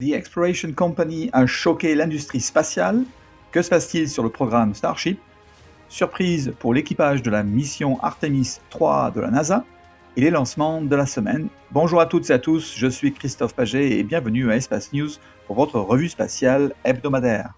The Exploration Company a choqué l'industrie spatiale. Que se passe-t-il sur le programme Starship? Surprise pour l'équipage de la mission Artemis 3 de la NASA et les lancements de la semaine. Bonjour à toutes et à tous, je suis Christophe Paget et bienvenue à Espace News pour votre revue spatiale hebdomadaire.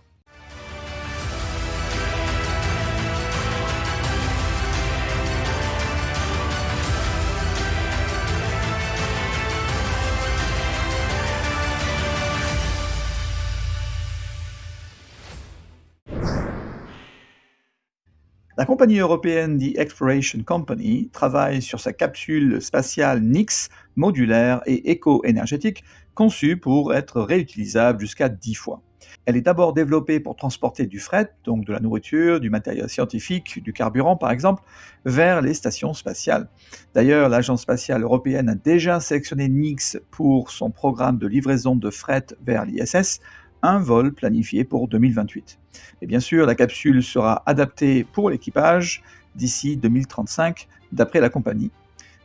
La compagnie européenne The Exploration Company travaille sur sa capsule spatiale Nix, modulaire et éco-énergétique, conçue pour être réutilisable jusqu'à 10 fois. Elle est d'abord développée pour transporter du fret, donc de la nourriture, du matériel scientifique, du carburant par exemple, vers les stations spatiales. D'ailleurs, l'Agence spatiale européenne a déjà sélectionné Nix pour son programme de livraison de fret vers l'ISS, un vol planifié pour 2028. Et bien sûr, la capsule sera adaptée pour l'équipage d'ici 2035, d'après la compagnie.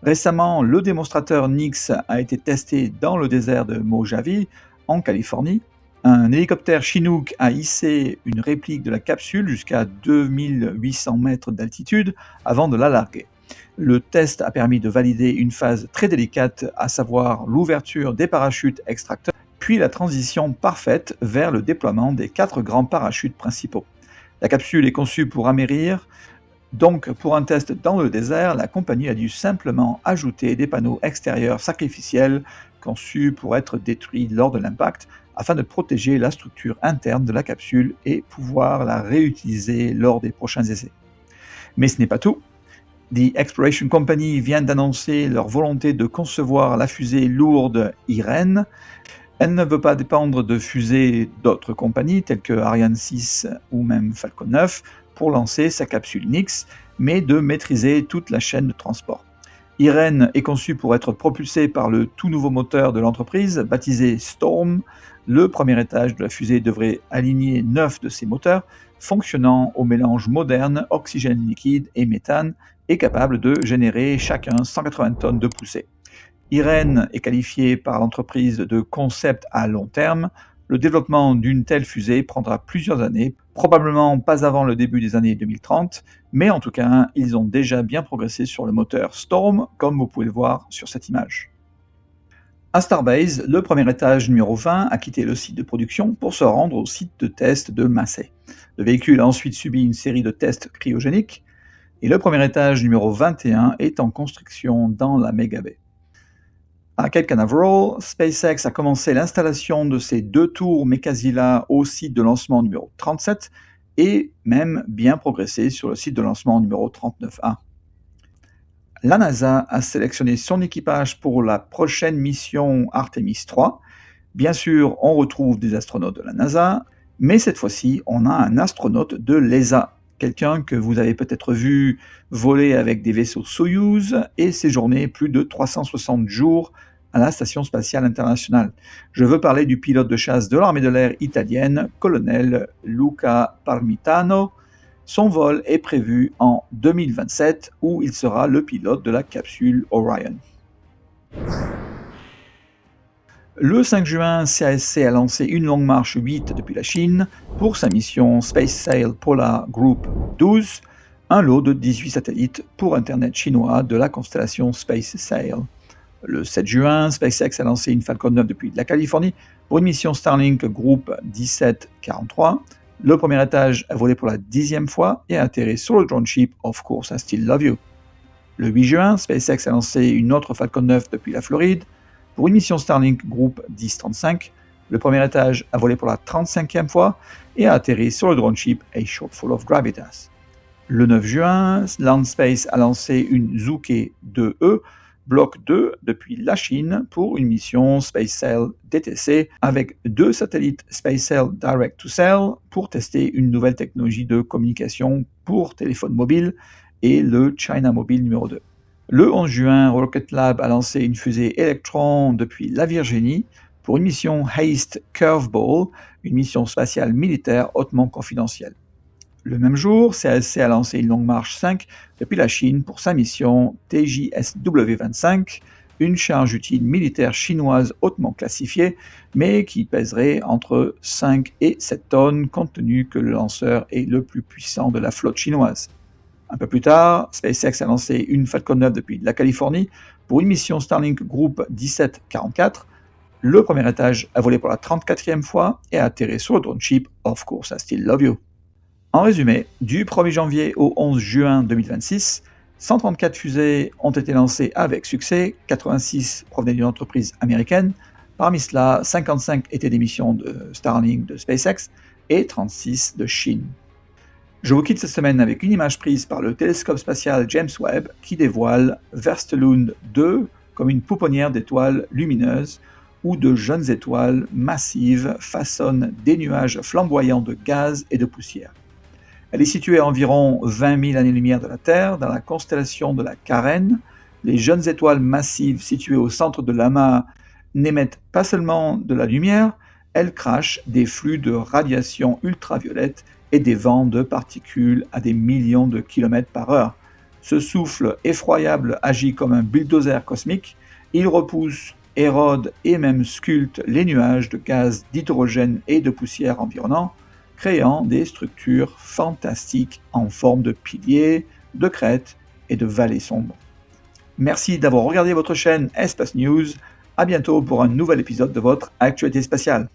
Récemment, le démonstrateur Nix a été testé dans le désert de Mojave, en Californie. Un hélicoptère Chinook a hissé une réplique de la capsule jusqu'à 2800 mètres d'altitude avant de la larguer. Le test a permis de valider une phase très délicate, à savoir l'ouverture des parachutes extracteurs, puis la transition parfaite vers le déploiement des 4 grands parachutes principaux. La capsule est conçue pour amérir, donc pour un test dans le désert, la compagnie a dû simplement ajouter des panneaux extérieurs sacrificiels conçus pour être détruits lors de l'impact, afin de protéger la structure interne de la capsule et pouvoir la réutiliser lors des prochains essais. Mais ce n'est pas tout. The Exploration Company vient d'annoncer leur volonté de concevoir la fusée lourde Irene. Elle ne veut pas dépendre de fusées d'autres compagnies, telles que Ariane 6 ou même Falcon 9, pour lancer sa capsule Nix, mais de maîtriser toute la chaîne de transport. Irene est conçue pour être propulsée par le tout nouveau moteur de l'entreprise, baptisé Storm. Le premier étage de la fusée devrait aligner 9 de ces moteurs, fonctionnant au mélange moderne oxygène liquide et méthane, et capable de générer chacun 180 tonnes de poussée. Irene est qualifiée par l'entreprise de concept à long terme. Le développement d'une telle fusée prendra plusieurs années, probablement pas avant le début des années 2030, mais en tout cas, ils ont déjà bien progressé sur le moteur Storm, comme vous pouvez le voir sur cette image. À Starbase, le premier étage numéro 20 a quitté le site de production pour se rendre au site de test de Massey. Le véhicule a ensuite subi une série de tests cryogéniques, et le premier étage numéro 21 est en construction dans la méga-baie. À Cape Canaveral, SpaceX a commencé l'installation de ses 2 tours Mekazila au site de lancement numéro 37 et même bien progressé sur le site de lancement numéro 39A. La NASA a sélectionné son équipage pour la prochaine mission Artemis 3. Bien sûr, on retrouve des astronautes de la NASA, mais cette fois-ci, on a un astronaute de l'ESA, quelqu'un que vous avez peut-être vu voler avec des vaisseaux Soyouz et séjourner plus de 360 jours à la Station spatiale internationale. Je veux parler du pilote de chasse de l'armée de l'air italienne, colonel Luca Parmitano. Son vol est prévu en 2027, où il sera le pilote de la capsule Orion. Le 5 juin, CASC a lancé une longue marche 8 depuis la Chine pour sa mission Space Sail Polar Group 12, un lot de 18 satellites pour Internet chinois de la constellation Space Sail. Le 7 juin, SpaceX a lancé une Falcon 9 depuis la Californie pour une mission Starlink Group 1743. Le premier étage a volé pour la 10e fois et a atterri sur le drone ship Of Course I Still Love You. Le 8 juin, SpaceX a lancé une autre Falcon 9 depuis la Floride pour une mission Starlink Group 1035. Le premier étage a volé pour la 35e fois et a atterri sur le drone ship A Ship Full of Gravitas. Le 9 juin, Landspace a lancé une Zhouke 2E Bloc 2 depuis la Chine pour une mission SpaceSail DTC avec 2 satellites SpaceSail Direct-to-Cell pour tester une nouvelle technologie de communication pour téléphone mobile et le China Mobile numéro 2. Le 11 juin, Rocket Lab a lancé une fusée Electron depuis la Virginie pour une mission HASTE Curveball, une mission spatiale militaire hautement confidentielle. Le même jour, CASC a lancé une longue marche 5 depuis la Chine pour sa mission TJSW-25, une charge utile militaire chinoise hautement classifiée, mais qui pèserait entre 5 et 7 tonnes, compte tenu que le lanceur est le plus puissant de la flotte chinoise. Un peu plus tard, SpaceX a lancé une Falcon 9 depuis la Californie pour une mission Starlink Group 1744. Le premier étage a volé pour la 34e fois et a atterri sur le drone ship Of Course I Still Love You. En résumé, du 1er janvier au 11 juin 2026, 134 fusées ont été lancées avec succès, 86 provenaient d'une entreprise américaine. Parmi cela, 55 étaient des missions de Starlink de SpaceX et 36 de Chine. Je vous quitte cette semaine avec une image prise par le télescope spatial James Webb qui dévoile Verstelund 2 comme une pouponnière d'étoiles lumineuses où de jeunes étoiles massives façonnent des nuages flamboyants de gaz et de poussière. Elle est située à environ 20 000 années-lumière de la Terre, dans la constellation de la Carène. Les jeunes étoiles massives situées au centre de l'amas n'émettent pas seulement de la lumière, elles crachent des flux de radiation ultraviolette et des vents de particules à des millions de kilomètres par heure. Ce souffle effroyable agit comme un bulldozer cosmique. Il repousse, érode et même sculpte les nuages de gaz d'hydrogène et de poussière environnants, créant des structures fantastiques en forme de piliers, de crêtes et de vallées sombres. Merci d'avoir regardé votre chaîne Espace News. À bientôt pour un nouvel épisode de votre Actualité spatiale.